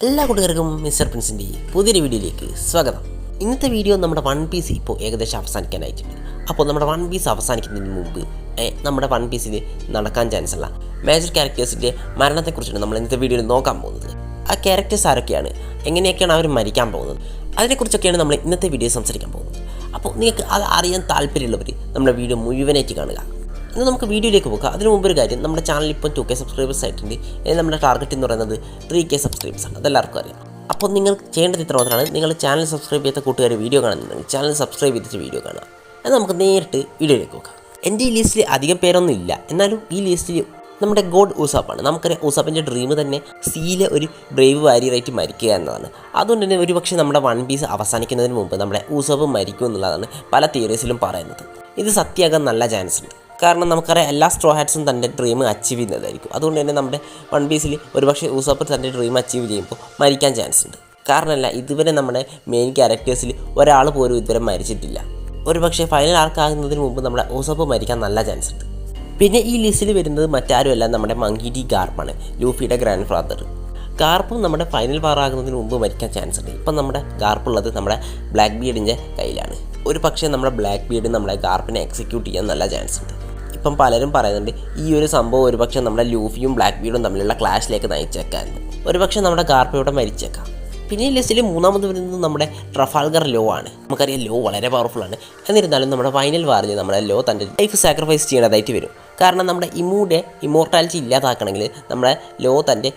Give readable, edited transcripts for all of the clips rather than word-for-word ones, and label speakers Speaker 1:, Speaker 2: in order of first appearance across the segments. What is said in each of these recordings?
Speaker 1: എല്ലാ കൂട്ടുകാർക്കും മിസ്റ്റർ പ്രിൻസിൻ്റെ പുതിയൊരു വീഡിയോയിലേക്ക് സ്വാഗതം. ഇന്നത്തെ വീഡിയോ നമ്മുടെ വൺ പീസ് ഇപ്പോൾ ഏകദേശം അവസാനിക്കാനായിട്ടുണ്ട്. അപ്പോൾ നമ്മുടെ വൺ പീസ് അവസാനിക്കുന്നതിന് മുമ്പ് നമ്മുടെ വൺ പീസിൽ നടക്കാൻ ചാൻസ് ഉള്ള മേജർ ക്യാരക്ടേഴ്സിൻ്റെ മരണത്തെക്കുറിച്ചാണ് നമ്മൾ ഇന്നത്തെ വീഡിയോയിൽ നോക്കാൻ പോകുന്നത്. ആ ക്യാരക്ടേഴ്സ് ആരൊക്കെയാണ്, എങ്ങനെയൊക്കെയാണ് അവർ മരിക്കാൻ പോകുന്നത്, അതിനെക്കുറിച്ചൊക്കെയാണ് നമ്മൾ ഇന്നത്തെ വീഡിയോ സംസാരിക്കാൻ പോകുന്നത്. അപ്പോൾ നിങ്ങൾക്ക് അത് അറിയാൻ താല്പര്യമുള്ളവർ നമ്മുടെ വീഡിയോ മുഴുവനായിട്ട് കാണുക. ഇന്ന് നമുക്ക് വീഡിയോയിലേക്ക് പോകാം. അതിന് മുമ്പ് ഒരു കാര്യം, നമ്മുടെ ചാനൽ ഇപ്പോൾ 2K സബ്സ്ക്രൈബേഴ്സ് ആയിട്ടുണ്ട്. നമ്മുടെ ടാർഗറ്റ് എന്ന് പറയുന്നത് 3K സബ്സ്ക്രൈബേഴ്സാണ്. അതെല്ലാവർക്കും അറിയാം. അപ്പോൾ നിങ്ങൾ ചെയ്യേണ്ടത് ഇത്ര മാത്രമാണ്. നിങ്ങൾ ചാനൽ സബ്സ്ക്രൈബ് ചെയ്യാത്ത കൂട്ടുകാർ വീഡിയോ കാണുന്നുണ്ടെങ്കിൽ ചാനൽ സബ്സ്ക്രൈബ് ചെയ്തിട്ട് വീഡിയോ കാണാം. അത് നമുക്ക് നേരിട്ട് വീഡിയോയിലേക്ക് പോകാം. എൻ്റെ ഈ ലിസ്റ്റിൽ അധികം പേരൊന്നും ഇല്ല, എന്നാലും ഈ ലിസ്റ്റിൽ നമ്മുടെ ഗോഡ് ഊസാപ്പാണ്. നമുക്കറിയാം ഊസാപ്പിൻ്റെ ഡ്രീം തന്നെ സീയിലെ ഒരു ബ്രേവ് വാരിയറായിട്ട് മരിക്കുക എന്നതാണ്. അതുകൊണ്ട് തന്നെ ഒരുപക്ഷെ നമ്മുടെ വൺ പീസ് അവസാനിക്കുന്നതിന് മുമ്പ് നമ്മുടെ ഊസാപ്പ് മരിക്കും എന്നുള്ളതാണ് പല തിയറീസിലും പറയുന്നത്. ഇത് സത്യമാകാൻ നല്ല ചാൻസ് ഉണ്ട്. കാരണം നമുക്കറിയാം എല്ലാ സ്ട്രോ ഹാറ്റ്സും തൻ്റെ ഡ്രീം അച്ചീവ് ചെയ്യുന്നതായിരിക്കും. അതുകൊണ്ട് തന്നെ നമ്മുടെ വൺ പീസിൽ ഒരുപക്ഷെ ഊസാപ്പ് തൻ്റെ ഡ്രീം അച്ചീവ് ചെയ്യുമ്പോൾ മരിക്കാൻ ചാൻസ് ഉണ്ട്. കാരണമല്ല, ഇതുവരെ നമ്മുടെ മെയിൻ ക്യാരക്ടേഴ്സിൽ ഒരാൾ പോലും ഇതുവരെ മരിച്ചിട്ടില്ല. ഒരുപക്ഷെ ഫൈനൽ ആർക്കാകുന്നതിന് മുമ്പ് നമ്മുടെ ഊസാപ്പ് മരിക്കാൻ നല്ല ചാൻസ് ഉണ്ട്. പിന്നെ ഈ ലിസ്റ്റിൽ വരുന്നത് മറ്റാരുമല്ല, നമ്മുടെ മങ്കി ഡി ഗാർപ്പാണ്, ലൂഫിയുടെ ഗ്രാൻഡ് ഫാദർ. ഗാർപ്പും നമ്മുടെ ഫൈനൽ വാറാകുന്നതിന് മുമ്പ് മരിക്കാൻ ചാൻസ് ഉണ്ട്. ഇപ്പം നമ്മുടെ ഗാർപ്പുള്ളത് നമ്മുടെ ബ്ലാക്ക് ബീഡിൻ്റെ കയ്യിലാണ്. ഒരു പക്ഷേ നമ്മുടെ ബ്ലാക്ക് ബീഡ് നമ്മുടെ ഗാർപ്പിനെ എക്സിക്യൂട്ട് ചെയ്യാൻ നല്ല ചാൻസ് ഉണ്ട്. ഇപ്പം പലരും പറയുന്നുണ്ട് ഈ ഒരു സംഭവം ഒരുപക്ഷെ നമ്മുടെ ലൂഫിയും ബ്ലാക്ക് ബീഡും തമ്മിലുള്ള ക്ലാഷിലേക്ക് നയിച്ചേക്കാൻ. ഒരുപക്ഷെ നമ്മുടെ ഗാർപ്പയോടെ മരിച്ചേക്കാം. പിന്നെ ഈ ലിസ്റ്റിൽ മൂന്നാമത് വരുന്നത് നമ്മുടെ ട്രഫാൽഗർ ലോ ആണ്. നമുക്കറിയാം ലോ വളരെ പവർഫുള്ളാണ്. എന്നിരുന്നാലും നമ്മുടെ ഫൈനൽ വാറിൽ നമ്മുടെ ലോ തൻ്റെ ലൈഫ് സാക്രിഫൈസ് ചെയ്യേണ്ടതായിട്ട് വരും. കാരണം നമ്മുടെ ഇമ്മുടെ ഇമ്മോർട്ടാലിറ്റി ഇല്ലാതാക്കണമെങ്കിൽ നമ്മുടെ ലോ തൻ്റെ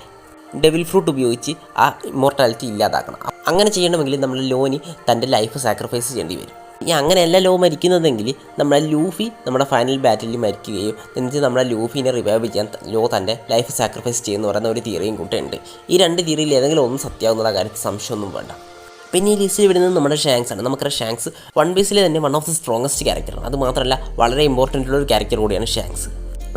Speaker 1: ഡെവിൽ ഫ്രൂട്ട് ഉപയോഗിച്ച് ആ ഇമ്മോർട്ടാലിറ്റി ഇല്ലാതാക്കണം. അങ്ങനെ ചെയ്യണമെങ്കിൽ നമ്മുടെ ലോന് തൻ്റെ ലൈഫ് സാക്രിഫൈസ് ചെയ്യേണ്ടി വരും. ഇനി അങ്ങനെയല്ല ലോ മരിക്കുന്നതെങ്കിൽ നമ്മുടെ ലൂഫി നമ്മുടെ ഫൈനൽ ബാറ്റിൽ മരിക്കുകയും എന്നിട്ട് നമ്മുടെ ലൂഫിനെ റിവൈവ് ചെയ്യാൻ ലോ തൻ്റെ ലൈഫ് സാക്രിഫൈസ് ചെയ്യുന്ന പറയുന്ന ഒരു തിയറിയും കൂട്ടുണ്ട്. ഈ രണ്ട് തിയറിയിൽ ഏതെങ്കിലും ഒന്നും സത്യമാകുന്ന കാര്യത്തിൽ സംശയമൊന്നും വേണ്ട. പിന്നെ ഈ ലിസ്റ്റിൽ വരുന്നത് നമ്മുടെ ഷാങ്ക്സ് ആണ്. നമുക്കറിയാം ഷാങ്ക്സ് വൺ പീസിലെ തന്നെ വൺ ഓഫ് ദി സ്ട്രോങ്ങസ്റ്റ് ക്യാരക്ടറാണ്. അത് മാത്രമല്ല വളരെ ഇമ്പോർട്ടൻ്റ് ഉള്ള ഒരു ക്യാരക്ടർ കൂടിയാണ് ഷാങ്ക്സ്.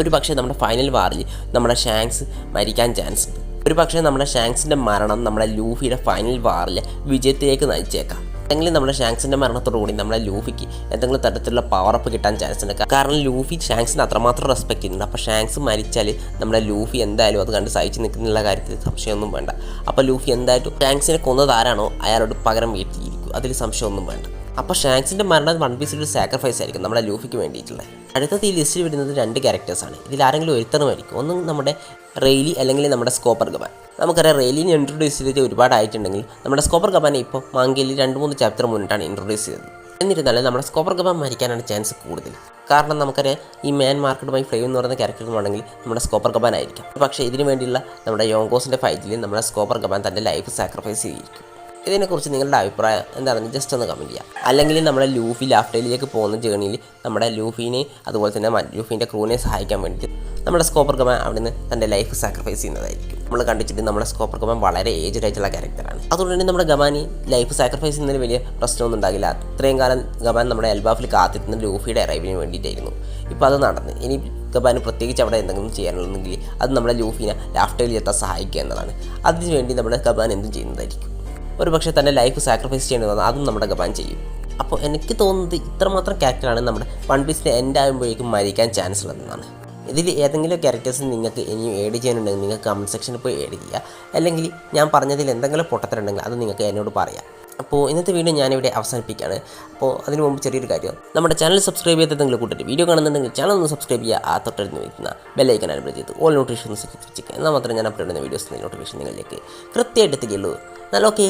Speaker 1: ഒരു പക്ഷേ നമ്മുടെ ഫൈനൽ വാറിൽ നമ്മുടെ ഷാങ്ക്സ് മരിക്കാൻ ചാൻസ് ഉണ്ട്. ഒരു പക്ഷേ നമ്മുടെ ഷാങ്ക്സിൻ്റെ മരണം നമ്മുടെ ലൂഫിയുടെ ഫൈനൽ വാറിൽ വിജയത്തിലേക്ക് നയിച്ചേക്കാം. അല്ലെങ്കിൽ നമ്മുടെ ഷാങ്ക്സിൻ്റെ മരണത്തോടുകൂടി നമ്മുടെ ലൂഫിക്ക് എന്തെങ്കിലും തരത്തിലുള്ള പവറപ്പ് കിട്ടാൻ ചാൻസ് ഉണ്ട്. കാരണം ലൂഫി ഷാങ്ക്സിന് അത്രമാത്രം റെസ്പെക്ട് ചെയ്യുന്നുണ്ട്. അപ്പോൾ ഷാങ്ക്സ് മരിച്ചാൽ നമ്മുടെ ലൂഫി എന്തായാലും അത് കണ്ട് സഹിച്ച് നിൽക്കുന്നുള്ള കാര്യത്തിൽ സംശയമൊന്നും വേണ്ട. അപ്പോൾ ലൂഫി എന്തായാലും ഷാങ്ക്സിനെ കൊന്നതാരാണോ അയാളോട് പകരം വീട്ടിലിരിക്കും, അതിൽ സംശയമൊന്നും വേണ്ട. അപ്പോൾ ഷാങ്ക്സിൻ്റെ മരണം വൺ പീസിലൊരു സാക്രിഫൈസ് ആയിരിക്കും നമ്മുടെ ലൂഫിക്ക് വേണ്ടിയിട്ടുള്ളത്. അടുത്തത് ഈ ലിസ്റ്റിൽ വരുന്നത് രണ്ട് ക്യാരക്ടേഴ്സാണ്. ഇതിൽ ആരെങ്കിലും ഒരുത്തരം മരിക്കും. ഒന്നും നമ്മുടെ റെയിലി അല്ലെങ്കിൽ നമ്മുടെ സ്കോപ്പർ ഗബാൻ. നമുക്കറിയാം റെയിലിനെ ഇൻട്രൊഡ്യൂസ് ചെയ്തിട്ട് ഒരുപാടായിട്ടുണ്ടെങ്കിൽ നമ്മുടെ സ്കോപ്പർ ഗബാനെ ഇപ്പോൾ മാങ്കയിൽ 2-3 ചാപ്റ്റർ മുന്നിട്ടാണ് ഇൻട്രൊഡ്യൂസ് ചെയ്തത്. എന്നിരുന്നാലും നമ്മുടെ സ്കോപ്പർ ഗബാൻ മരിക്കാനാണ് ചാൻസ് കൂടുതൽ. കാരണം നമുക്കറിയാം ഈ മാൻ മാർക്കറ്റുമായി ഫ്ലെയിം എന്ന് പറയുന്ന ക്യാരക്ടർ ആണെങ്കിൽ നമ്മുടെ സ്കോപ്പർ ഗബാൻ ആയിരിക്കും. പക്ഷേ ഇതിനു വേണ്ടിയുള്ള നമ്മുടെ യോങ്കോസിൻ്റെ ഫൈറ്റിൽ നമ്മുടെ സ്കോപ്പർ ഗബാൻ തൻ്റെ ലൈഫ് സാക്രിഫൈസ് ചെയ്തിരിക്കും. ഇതിനെക്കുറിച്ച് നിങ്ങളുടെ അഭിപ്രായം എന്താണെന്ന് ജസ്റ്റ് ഒന്ന് കമൻറ്റ് ചെയ്യാം. അല്ലെങ്കിൽ നമ്മുടെ ലൂഫി ലാഫ്റ്റയിലേക്ക് പോകുന്ന ജേണിയിൽ നമ്മുടെ ലൂഫിനെ അതുപോലെ തന്നെ ലൂഫിൻ്റെ ക്രൂവിനെ സഹായിക്കാൻ വേണ്ടിയിട്ട് നമ്മുടെ സ്കോപ്പർ ഗബാൻ അവിടുന്ന് തൻ്റെ ലൈഫ് സാക്രിഫൈസ് ചെയ്യുന്നതായിരിക്കും. നമ്മൾ കണ്ടിട്ട് നമ്മുടെ സ്കോപ്പർ ഗബാൻ വളരെ ഏജ്ഡ് ആയിട്ടുള്ള ക്യാരക്ടറാണ്. അതുകൊണ്ട് തന്നെ നമ്മുടെ ഗബാനി ലൈഫ് സാക്രിഫൈസ് ചെയ്യുന്നതിന് വലിയ പ്രശ്നമൊന്നും ഉണ്ടാകില്ല. അത്രയും കാലം ഗബാൻ നമ്മുടെ എൽബാഫിൽ കാത്തിരുന്ന ലൂഫിയുടെ അറൈവിന് വേണ്ടിയിട്ടായിരുന്നു. ഇപ്പോൾ അത് നടന്ന് ഇനി ഗബാന് പ്രത്യേകിച്ച് അവിടെ എന്തെങ്കിലും ചെയ്യാനുണ്ടെങ്കിൽ അത് നമ്മുടെ ലൂഫിനെ ലാഫ്റ്റയിൽ എത്താൻ സഹായിക്കുക എന്നതാണ്. അതിനുവേണ്ടി നമ്മുടെ ഗബാൻ എന്തും ചെയ്യുന്നതായിരിക്കും. ഒരു പക്ഷേ തൻ്റെ ലൈഫ് സാക്രിഫൈസ് ചെയ്യേണ്ടതാണ്, അതും നമ്മുടെ ഗബാൻ ചെയ്യും. അപ്പോൾ എനിക്ക് തോന്നുന്നത് ഇത്രമാത്രം ക്യാരക്ടറാണ് നമ്മുടെ വൺ പീസിൻ്റെ എൻഡ് ആകുമ്പോഴേക്കും മരിക്കാൻ ചാൻസ് ഉള്ളതെന്നാണ്. ഇതിൽ ഏതെങ്കിലും ക്യാരക്ടേഴ്സ് നിങ്ങൾക്ക് ഇനിയും ഏഡ് ചെയ്യാനുണ്ടെങ്കിൽ നിങ്ങൾക്ക് കമൻറ്റ് സെക്ഷനിൽ പോയി ഏഡ് ചെയ്യുക. അല്ലെങ്കിൽ ഞാൻ പറഞ്ഞതിൽ എന്തെങ്കിലും പൊട്ടത്തരുണ്ടെങ്കിൽ അത് നിങ്ങൾക്ക് എന്നോട് പറയാം. അപ്പോൾ ഇന്നത്തെ വീഡിയോ ഞാനിവിടെ അവസാനിപ്പിക്കുകയാണ്. അപ്പോൾ അതിന് മുമ്പ് ചെറിയൊരു കാര്യം, നമ്മുടെ ചാനൽ സബ്സ്ക്രൈബ് ചെയ്തെങ്കിലും കൂട്ടിട്ട് വീഡിയോ കാണുന്നുണ്ടെങ്കിൽ ചാനൽ ഒന്ന് സബ്സ്ക്രൈബ് ചെയ്യുക. ആ തൊട്ടടുത്ത് വയ്ക്കുന്ന ബെല്ലൈക്കൻ എനേബിൾ ചെയ്ത് ഓൾ നോട്ടിഫിക്കേഷൻസ് വെച്ചിരിക്കുക. എന്നാൽ മാത്രമേ ഞാൻ അപ്ലോഡ് ചെയ്യുന്ന വീഡിയോസിൻ്റെ നോട്ടിഫിക്കേഷൻ നിങ്ങളിലേക്ക് കൃത്യമായിട്ട് എത്തുകയുള്ളൂ. എന്നാൽ ഓക്കെ.